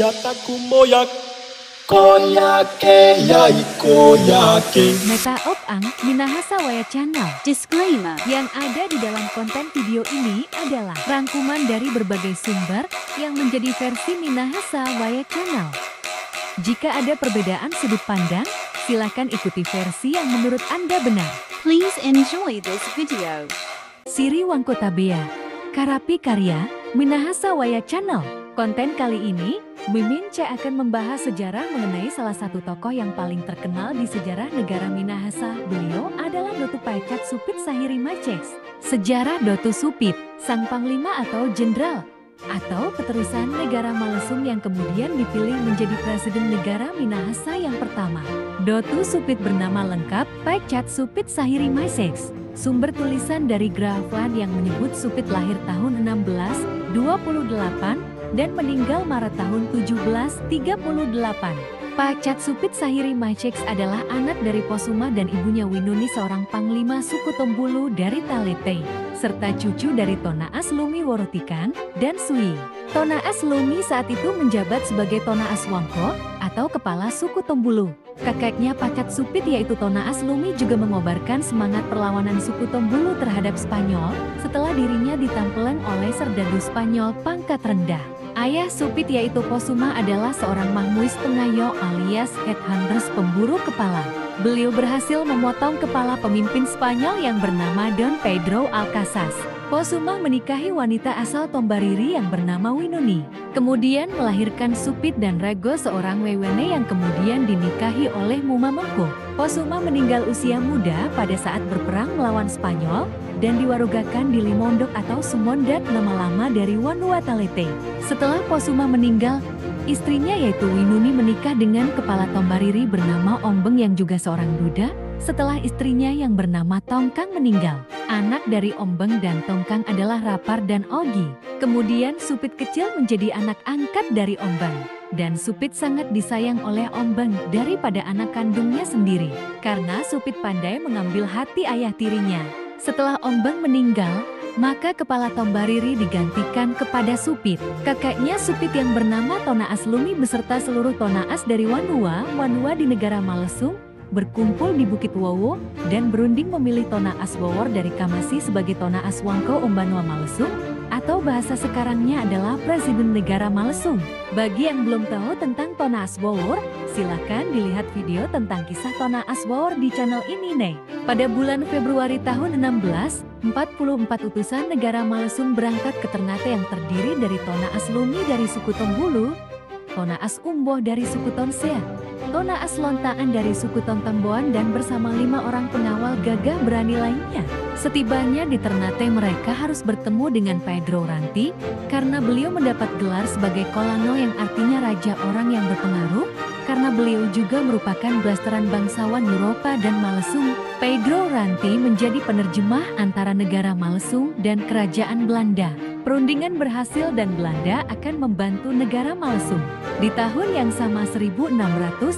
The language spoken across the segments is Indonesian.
yataku moyak koyake yai koyake. Meta Opang Minahasa Waya Channel. Disclaimer. Yang ada di dalam konten video ini adalah rangkuman dari berbagai sumber yang menjadi versi Minahasa Waya Channel. Jika ada perbedaan sudut pandang, silakan ikuti versi yang menurut Anda benar. Please enjoy this video. Siri Wangkotabea, Karapi Karya, Minahasa Waya Channel. Konten kali ini, Mimin C akan membahas sejarah mengenai salah satu tokoh yang paling terkenal di sejarah negara Minahasa. Beliau adalah Dotu Paecat Supit Sahiri Macex. Sejarah Dotu Supit, sang panglima atau jenderal, atau keterusan negara Malesung yang kemudian dipilih menjadi presiden negara Minahasa yang pertama. Dotu Supit bernama lengkap Paecat Supit Sahiri Macex. Sumber tulisan dari Grafland yang menyebut Supit lahir tahun 1628 dan meninggal Maret tahun 1738. Paecat Supit Sahiri Macex adalah anak dari Posuma dan ibunya Winuni, seorang panglima suku Tombulu dari Talete, serta cucu dari Tonaas Lumi Worotikan dan Sui. Tonaas Lumi saat itu menjabat sebagai Tonaas Wangko atau kepala suku Tombulu. Kakeknya Paecat Supit yaitu Tonaas Lumi juga mengobarkan semangat perlawanan suku Tombulu terhadap Spanyol setelah dirinya ditampeleng oleh serdadu Spanyol pangkat rendah. Ayah Supit yaitu Posuma adalah seorang mahmuis pengayo alias headhunters, pemburu kepala. Beliau berhasil memotong kepala pemimpin Spanyol yang bernama Don Pedro Alcazar. Posuma menikahi wanita asal Tombariri yang bernama Winuni. Kemudian melahirkan Supit dan Rego, seorang wewene yang kemudian dinikahi oleh Mumamengko. Posuma meninggal usia muda pada saat berperang melawan Spanyol dan diwarogakan di Limondok atau Sumondat, nama lama dari Wanua Talete. Setelah Posuma meninggal, istrinya yaitu Winuni menikah dengan kepala Tombariri bernama Ombeng yang juga seorang duda. Setelah istrinya yang bernama Tongkang meninggal, anak dari Ombeng dan Tongkang adalah Rapar dan Ogi. Kemudian Supit kecil menjadi anak angkat dari Ombeng. Dan Supit sangat disayang oleh Ombeng daripada anak kandungnya sendiri, karena Supit pandai mengambil hati ayah tirinya. Setelah Ombeng meninggal, maka kepala Tombariri digantikan kepada Supit. Kakaknya Supit yang bernama Tonaas Lumi beserta seluruh Tonaas dari Wanua di negara Malesung berkumpul di Bukit Wowo dan berunding memilih Tonaas Wawor dari Kamasi sebagai Tonaas Wangko Umbanua Malesung, atau bahasa sekarangnya adalah Presiden Negara Malesung. Bagi yang belum tahu tentang Tonaas Wawor, silakan dilihat video tentang kisah Tonaas Wawor di channel ini nih. Pada bulan Februari tahun 1644 utusan negara Malesung berangkat ke Ternate yang terdiri dari Tonaas Lumi dari suku Tombulu, Tonaas Umboh dari suku Tonsea, Tonaas Lontaan dari suku Tontemboan dan bersama 5 orang pengawal gagah berani lainnya. Setibanya di Ternate mereka harus bertemu dengan Pedro Ranti karena beliau mendapat gelar sebagai Kolano yang artinya raja orang yang berpengaruh, karena beliau juga merupakan blasteran bangsawan Eropa dan Malesung. Pedro Ranti menjadi penerjemah antara negara Malesung dan kerajaan Belanda. Perundingan berhasil dan Belanda akan membantu negara Malesung. Di tahun yang sama 1644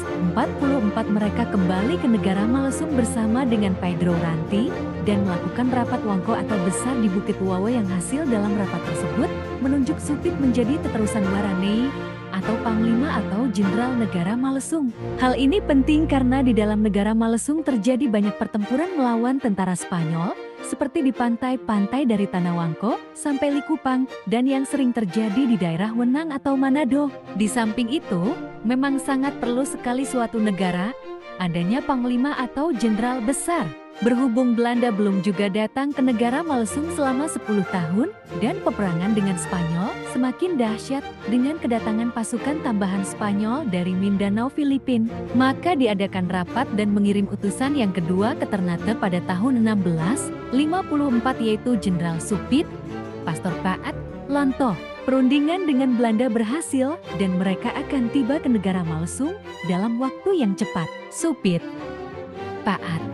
mereka kembali ke negara Malesung bersama dengan Pedro Ranti dan melakukan rapat Wangko atau besar di Bukit Wawo, yang hasil dalam rapat tersebut menunjuk Supit menjadi teterusan Warane atau panglima atau jenderal negara Malesung. Hal ini penting karena di dalam negara Malesung terjadi banyak pertempuran melawan tentara Spanyol, seperti di pantai-pantai dari Tanah Wangko sampai Likupang dan yang sering terjadi di daerah Wenang atau Manado. Di samping itu, memang sangat perlu sekali suatu negara adanya panglima atau jenderal besar. Berhubung Belanda belum juga datang ke negara Malesung selama 10 tahun dan peperangan dengan Spanyol semakin dahsyat dengan kedatangan pasukan tambahan Spanyol dari Mindanao, Filipina, maka diadakan rapat dan mengirim utusan yang kedua ke Ternate pada tahun 1654 yaitu Jenderal Supit, Pastor Paat, Lonto. Perundingan dengan Belanda berhasil dan mereka akan tiba ke negara Malesung dalam waktu yang cepat. Supit, Paat,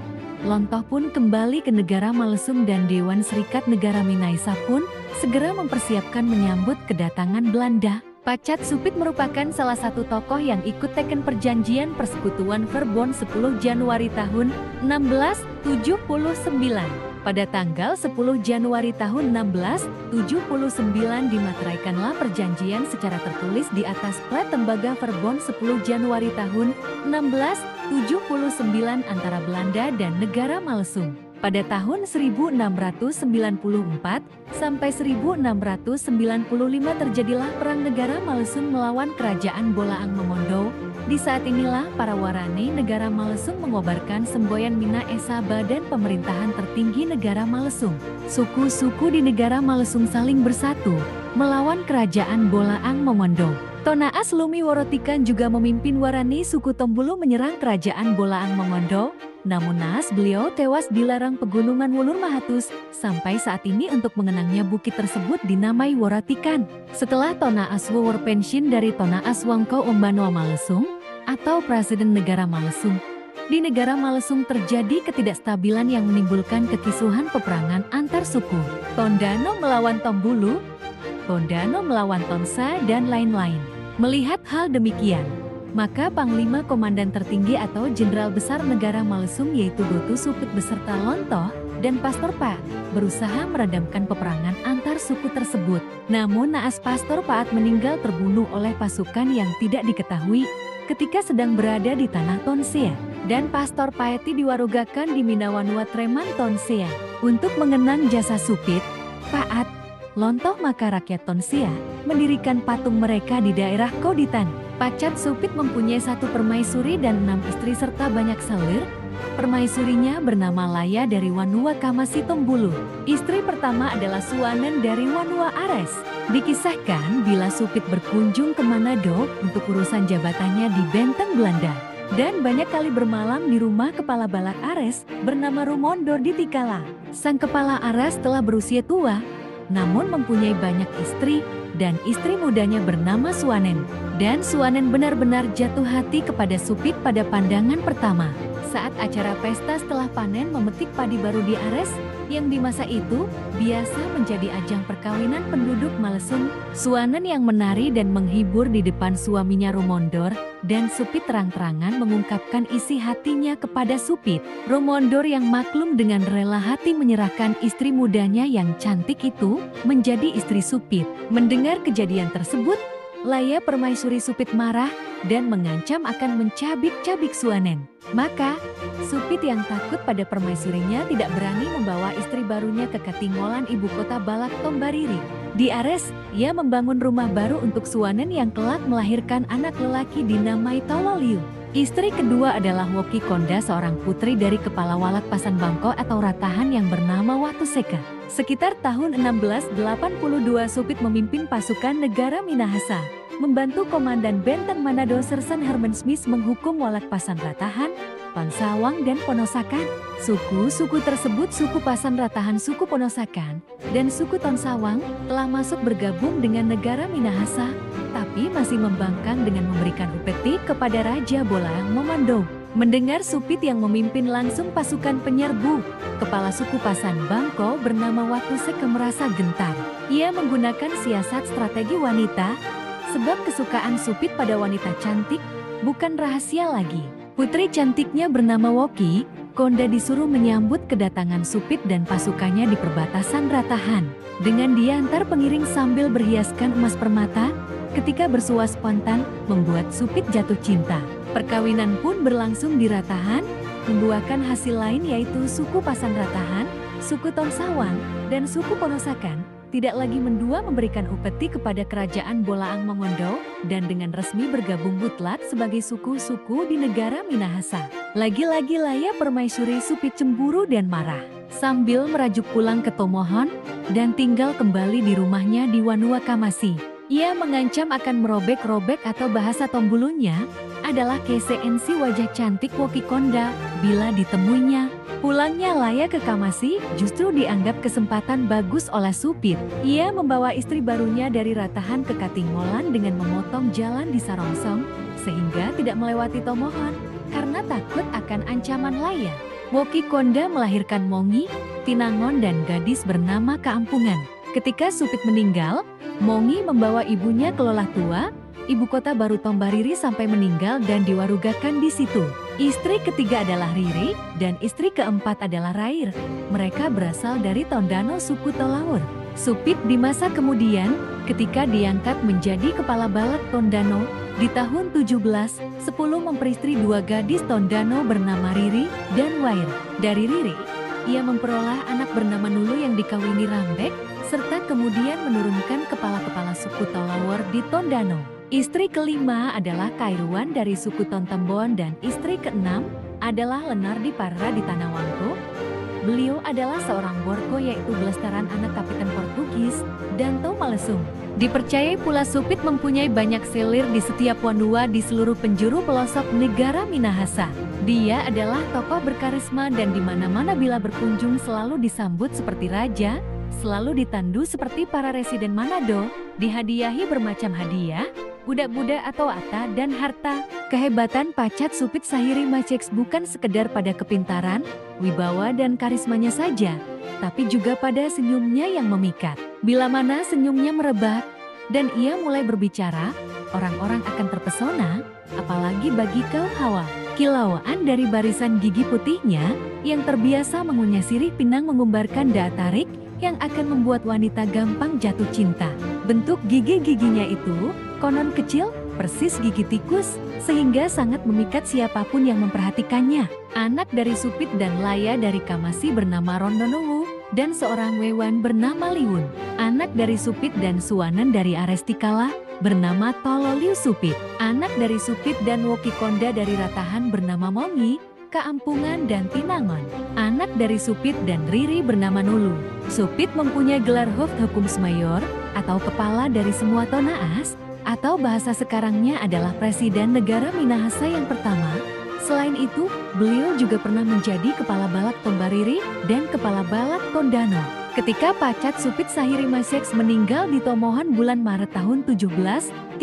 Lontoh pun kembali ke negara Malesung dan Dewan Serikat Negara Minaisa pun segera mempersiapkan menyambut kedatangan Belanda. Paecat Supit merupakan salah satu tokoh yang ikut teken perjanjian persekutuan Verbond 10 Januari tahun 1679. Pada tanggal 10 Januari tahun 1679 dimateraikanlah perjanjian secara tertulis di atas plat tembaga Verbond 10 Januari tahun 1679 antara Belanda dan negara Malesung. Pada tahun 1694 sampai 1695 terjadilah Perang Negara Malesung melawan Kerajaan Bolaang Mongondo. Di saat inilah para warani negara Malesung mengobarkan semboyan Mina Esa Badan Pemerintahan tertinggi negara Malesung. Suku-suku di negara Malesung saling bersatu melawan Kerajaan Bolaang Mongondo. Tonaas Lumi Worotikan juga memimpin warani suku Tombulu menyerang Kerajaan Bolaang Mongondo. Namun naas beliau tewas di lereng pegunungan Wulur Mahatus. Sampai saat ini untuk mengenangnya bukit tersebut dinamai Worotikan. Setelah Tonaas Wawor pensiun dari Tonaas Wangko Umbano Malesung atau Presiden Negara Malesung. Di negara Malesung terjadi ketidakstabilan yang menimbulkan kekisruhan peperangan antar suku. Tondano melawan Tombulu, Tondano melawan Tonsa dan lain-lain. Melihat hal demikian, maka Panglima Komandan Tertinggi atau Jenderal Besar Negara Malesung yaitu Gotu Supit beserta Lontoh dan Pastor Pa berusaha meredamkan peperangan antar suku tersebut. Namun naas Pastor Paat meninggal terbunuh oleh pasukan yang tidak diketahui ketika sedang berada di tanah Tonsea. Dan Pastor Paeti diwarogakan di Minawanua Treman Tonsea. Untuk mengenang jasa Supit, Paat, Lontoh maka rakyat Tonsea mendirikan patung mereka di daerah Koditan. Pacat Supit mempunyai 1 permaisuri dan 6 istri serta banyak salir. Permaisurinya bernama Laya dari Wanua Kamasi Tombulu. Istri pertama adalah Suanen dari Wanua Ares. Dikisahkan bila Supit berkunjung ke Manado untuk urusan jabatannya di Benteng Belanda. Dan banyak kali bermalam di rumah kepala balak Ares bernama Rumondor di Tikala. Sang kepala Ares telah berusia tua, namun mempunyai banyak istri, dan istri mudanya bernama Suanen. Dan Suanen benar-benar jatuh hati kepada Supit pada pandangan pertama. Saat acara pesta setelah panen memetik padi baru di Ares, yang di masa itu biasa menjadi ajang perkawinan penduduk Malesung, Suanen yang menari dan menghibur di depan suaminya Rumondor, dan Supit terang-terangan mengungkapkan isi hatinya kepada Supit. Rumondor yang maklum dengan rela hati menyerahkan istri mudanya yang cantik itu menjadi istri Supit. Mendengar kejadian tersebut, Laya permaisuri Supit marah dan mengancam akan mencabik-cabik Suanen. Maka, Supit yang takut pada permaisurinya tidak berani membawa istri barunya ke Katingolan ibu kota Balak Tombariri. Di Ares, ia membangun rumah baru untuk Suanen yang kelak melahirkan anak lelaki dinamai Tololiu. Istri kedua adalah Woki Konda, seorang putri dari kepala Walak Pasan Bangko atau Ratahan yang bernama Watuseka. Sekitar tahun 1682 Supit memimpin pasukan negara Minahasa, membantu Komandan Benteng Manado Sersan Herman Smith menghukum Walak Pasan Ratahan, Pansawang dan Ponosakan. Suku-suku tersebut suku Pasan Ratahan, suku Ponosakan, dan suku Tonsawang telah masuk bergabung dengan negara Minahasa, tapi masih membangkang dengan memberikan upeti kepada Raja Bolaang Mongondo. Mendengar Supit yang memimpin langsung pasukan penyerbu, kepala suku Pasan Bangko bernama Watuseka merasa gentar. Ia menggunakan siasat strategi wanita, sebab kesukaan Supit pada wanita cantik bukan rahasia lagi. Putri cantiknya bernama Woki Konda disuruh menyambut kedatangan Supit dan pasukannya di perbatasan Ratahan. Dengan diantar pengiring sambil berhiaskan emas permata, ketika bersua spontan membuat Supit jatuh cinta. Perkawinan pun berlangsung di Ratahan, membuahkan hasil lain yaitu suku Pasan Ratahan, suku Tonsawang, dan suku Ponosakan tidak lagi mendua memberikan upeti kepada kerajaan Bolaang Mongondo dan dengan resmi bergabung mutlak sebagai suku-suku di negara Minahasa. Lagi-lagi Laya permaisuri Supit cemburu dan marah. Sambil merajuk pulang ke Tomohon dan tinggal kembali di rumahnya di Wanua Kamasi, ia mengancam akan merobek-robek atau bahasa Tombulunya adalah KCNC wajah cantik Woki Konda bila ditemuinya. Pulangnya Laya ke Kamasi justru dianggap kesempatan bagus oleh Supit. Ia membawa istri barunya dari Ratahan ke Katingolan dengan memotong jalan di Sarongsong sehingga tidak melewati Tomohon karena takut akan ancaman Laya. Woki Konda melahirkan Mongi, Tinangon dan gadis bernama Kaampungan. Ketika Supit meninggal, Mongi membawa ibunya ke Lolah Tua, ibu kota baru Tombariri sampai meninggal dan diwarugakan di situ. Istri ketiga adalah Riri, dan istri keempat adalah Rair. Mereka berasal dari Tondano suku Tolawur. Supit di masa kemudian, ketika diangkat menjadi kepala balak Tondano, di tahun 1710 memperistri dua gadis Tondano bernama Riri dan Wair. Dari Riri, ia memperoleh anak bernama Nulu yang dikawini Rambek, serta kemudian menurunkan kepala-kepala suku Tolawur di Tondano. Istri kelima adalah Kairuan dari suku Tontembon dan istri keenam adalah Lenardi Parra di Tanah Wangko. Beliau adalah seorang Borgo yaitu belestaran anak Kapitan Portugis, Danto Malesung. Dipercayai pula Supit mempunyai banyak selir di setiap wandua di seluruh penjuru pelosok negara Minahasa. Dia adalah tokoh berkarisma dan di mana-mana bila berkunjung selalu disambut seperti raja, selalu ditandu seperti para residen Manado, dihadiahi bermacam hadiah, budak-budak atau harta dan harta. Kehebatan Pacat Supit Sahiri Macheks bukan sekedar pada kepintaran, wibawa dan karismanya saja, tapi juga pada senyumnya yang memikat. Bila mana senyumnya merebak dan ia mulai berbicara, orang-orang akan terpesona, apalagi bagi kaum Hawa. Kilauan dari barisan gigi putihnya yang terbiasa mengunyah sirih pinang mengumbarkan daya tarik yang akan membuat wanita gampang jatuh cinta. Bentuk gigi-giginya itu konon kecil, persis gigi tikus, sehingga sangat memikat siapapun yang memperhatikannya. Anak dari Supit dan Laya dari Kamasi bernama Rondonuwu, dan seorang Wewan bernama Liwun. Anak dari Supit dan Suwanen dari Arestikala bernama Tololiu Supit. Anak dari Supit dan Wokikonda dari Ratahan bernama Mongi, Kaampungan dan Tinangon. Anak dari Supit dan Riri bernama Nulu. Supit mempunyai gelar Hoofdhukumsmayor atau kepala dari semua Tonaas, atau bahasa sekarangnya adalah Presiden Negara Minahasa yang pertama. Selain itu, beliau juga pernah menjadi Kepala Balak Tombariri dan Kepala Balak Tondano. Ketika Pacat Supit Sahiri Macheks meninggal di Tomohon bulan Maret tahun 1738,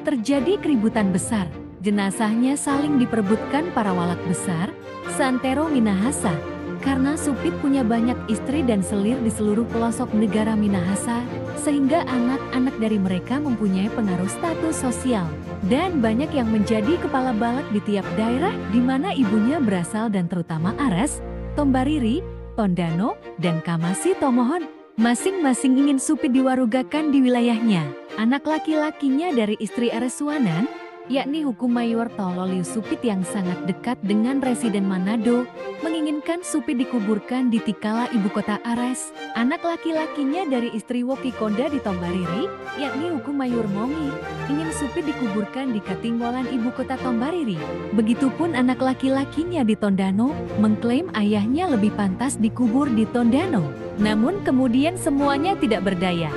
terjadi keributan besar. Jenazahnya saling diperebutkan para walak besar, seantero Minahasa. Karena Supit punya banyak istri dan selir di seluruh pelosok negara Minahasa, sehingga anak-anak dari mereka mempunyai pengaruh status sosial. Dan banyak yang menjadi kepala balak di tiap daerah di mana ibunya berasal dan terutama Ares, Tombariri, Tondano, dan Kamasi Tomohon. Masing-masing ingin Supit diwarugakan di wilayahnya. Anak laki-lakinya dari istri Ares Suwanan, yakni Hukum Mayor Tololiu Supit yang sangat dekat dengan residen Manado, menginginkan Supit dikuburkan di Tikala ibu kota Ares. Anak laki-lakinya dari istri Wokikonda di Tombariri, yakni Hukum Mayor Mongi, ingin Supit dikuburkan di Katinggolan ibu kota Tombariri. Begitupun anak laki-lakinya di Tondano, mengklaim ayahnya lebih pantas dikubur di Tondano. Namun kemudian semuanya tidak berdaya.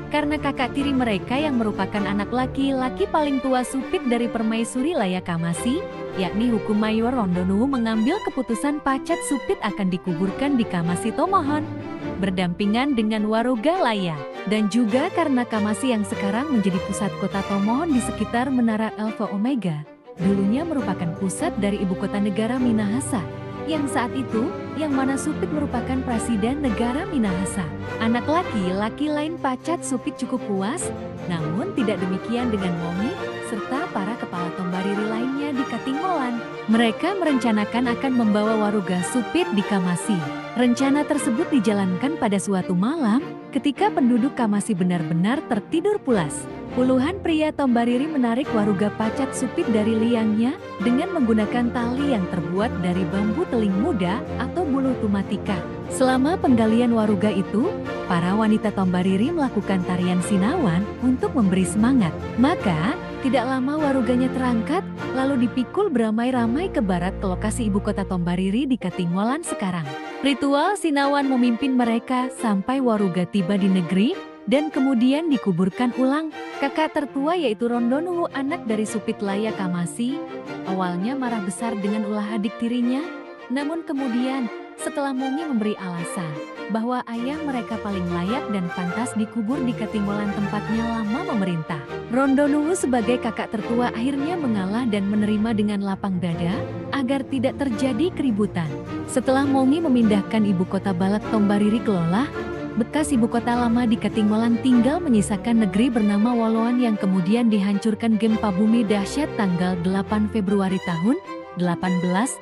Karena kakak tiri mereka yang merupakan anak laki-laki paling tua Supit dari Permaisuri Laya Kamasi, yakni Hukum Mayor Rondonuwu mengambil keputusan Pacat Supit akan dikuburkan di Kamasi Tomohon, berdampingan dengan Waruga Laya. Dan juga karena Kamasi yang sekarang menjadi pusat kota Tomohon di sekitar Menara Alpha Omega, dulunya merupakan pusat dari ibu kota negara Minahasa. Yang saat itu, yang mana Supit merupakan presiden negara Minahasa. Anak laki-laki lain Pacat Supit cukup puas, namun tidak demikian dengan Mongi, serta para kepala Tombariri lainnya di Katinggolan. Mereka merencanakan akan membawa Waruga Supit di Kamasi. Rencana tersebut dijalankan pada suatu malam, ketika penduduk Kamasi benar-benar tertidur pulas. Puluhan pria Tombariri menarik Waruga Pacat Supit dari liangnya dengan menggunakan tali yang terbuat dari bambu teling muda atau bulu tumatika. Selama penggalian Waruga itu, para wanita Tombariri melakukan tarian sinawan untuk memberi semangat. Maka, tidak lama Waruganya terangkat, lalu dipikul beramai-ramai ke barat ke lokasi ibu kota Tombariri di Katinggolan sekarang. Ritual sinawan memimpin mereka sampai Waruga tiba di negeri, dan kemudian dikuburkan ulang. Kakak tertua yaitu Rondonuwu, anak dari Supit Laya Kamasi, awalnya marah besar dengan ulah adik tirinya, namun kemudian setelah Mongi memberi alasan bahwa ayah mereka paling layak dan pantas dikubur di Katinggolan tempatnya lama memerintah, Rondonuwu sebagai kakak tertua akhirnya mengalah dan menerima dengan lapang dada agar tidak terjadi keributan. Setelah Mongi memindahkan ibu kota balak Tombariri ke Lolah, bekas ibu kota lama di Katingmolan tinggal menyisakan negeri bernama Woloan yang kemudian dihancurkan gempa bumi dahsyat tanggal 8 Februari tahun 1845.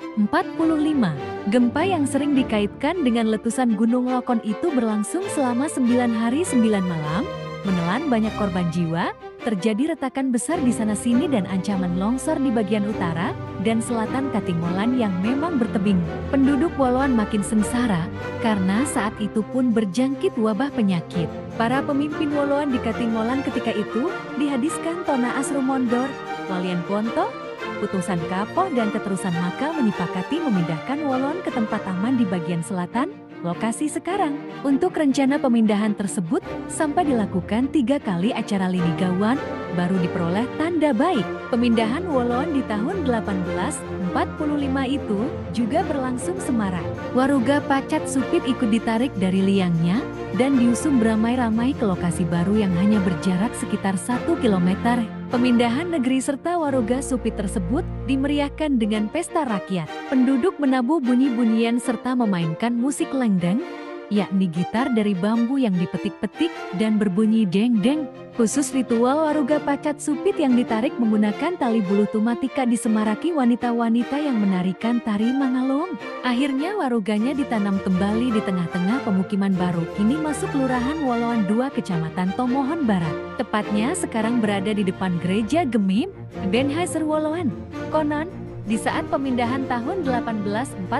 Gempa yang sering dikaitkan dengan letusan Gunung Lokon itu berlangsung selama 9 hari 9 malam, menelan banyak korban jiwa, terjadi retakan besar di sana-sini dan ancaman longsor di bagian utara dan selatan Katingmolan yang memang bertebing. Penduduk Woloan makin sengsara karena saat itu pun berjangkit wabah penyakit. Para pemimpin Woloan di Katingmolan ketika itu dihadiskan Tona Asrumondor, Walian Ponto, Putusan Kapoh dan Keterusan Maka menyepakati memindahkan Woloan ke tempat aman di bagian selatan, lokasi sekarang. Untuk rencana pemindahan tersebut sampai dilakukan 3 kali acara linigawan, baru diperoleh tanda baik. Pemindahan Woloan di tahun 1845 itu juga berlangsung semarak. Waruga Pacat Supit ikut ditarik dari liangnya dan diusung beramai-ramai ke lokasi baru yang hanya berjarak sekitar 1 kilometer. Pemindahan negeri serta Waruga Supit tersebut dimeriahkan dengan pesta rakyat. Penduduk menabuh bunyi-bunyian serta memainkan musik lengdeng, yakni gitar dari bambu yang dipetik-petik dan berbunyi deng-deng. Khusus ritual Waruga Pacat Supit yang ditarik menggunakan tali bulu tumatika disemaraki wanita-wanita yang menarikan tari Mangalong. Akhirnya waruganya ditanam kembali di tengah-tengah pemukiman baru kini masuk Kelurahan Woloan 2 Kecamatan Tomohon Barat. Tepatnya sekarang berada di depan Gereja Gemim, Ebenezer Woloan. Konon, di saat pemindahan tahun 1845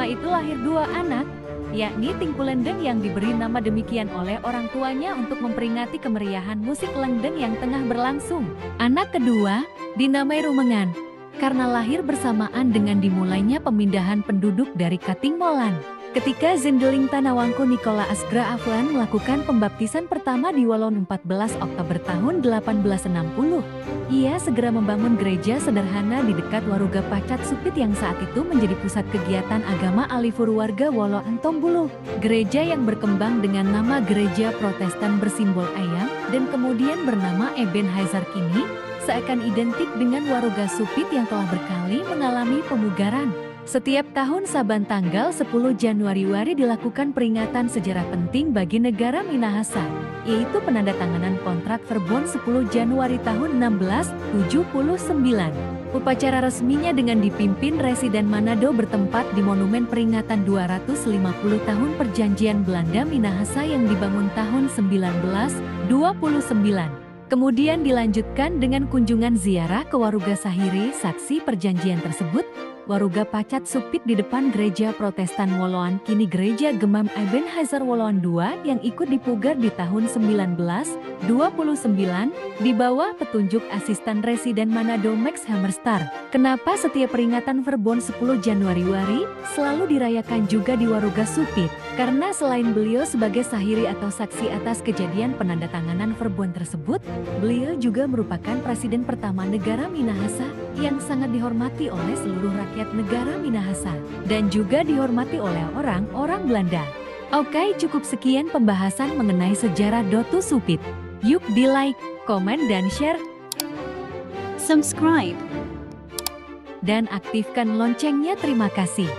itu lahir 2 anak, yakni Tingku Lendeng yang diberi nama demikian oleh orang tuanya untuk memperingati kemeriahan musik lengdeng yang tengah berlangsung. Anak kedua dinamai Rumengan karena lahir bersamaan dengan dimulainya pemindahan penduduk dari Katingmolan. Ketika Zendeling Tanawangko Nikola Asgra Aflan melakukan pembaptisan pertama di Woloan 14 Oktober tahun 1860, ia segera membangun gereja sederhana di dekat Waruga Pacat Supit yang saat itu menjadi pusat kegiatan agama alifur warga Woloan Tombulu. Gereja yang berkembang dengan nama Gereja Protestan bersimbol ayam dan kemudian bernama Ebenezer kini seakan identik dengan Waruga Supit yang telah berkali mengalami pemugaran. Setiap tahun Saban tanggal 10 Januari dilakukan peringatan sejarah penting bagi negara Minahasa, yaitu penandatanganan kontrak Verbon 10 Januari tahun 1679. Upacara resminya dengan dipimpin Residen Manado bertempat di Monumen Peringatan 250 tahun Perjanjian Belanda Minahasa yang dibangun tahun 1929. Kemudian dilanjutkan dengan kunjungan ziarah ke Waruga Sahiri saksi perjanjian tersebut, Waruga Pacat Supit di depan Gereja Protestan Woloan kini Gereja Gemam Ebenezer Woloan 2 yang ikut dipugar di tahun 1929 di bawah petunjuk asisten Residen Manado Max Hammerstar. Kenapa setiap peringatan Verbon 10 Januari selalu dirayakan juga di Waruga Supit? Karena selain beliau sebagai sahiri atau saksi atas kejadian penandatanganan Verbon tersebut, beliau juga merupakan presiden pertama negara Minahasa yang sangat dihormati oleh seluruh rakyat negara Minahasa dan juga dihormati oleh orang-orang Belanda. Oke, cukup sekian pembahasan mengenai sejarah Dotu Supit. Yuk di like, komen dan share, Subscribe. dan aktifkan loncengnya. Terima kasih.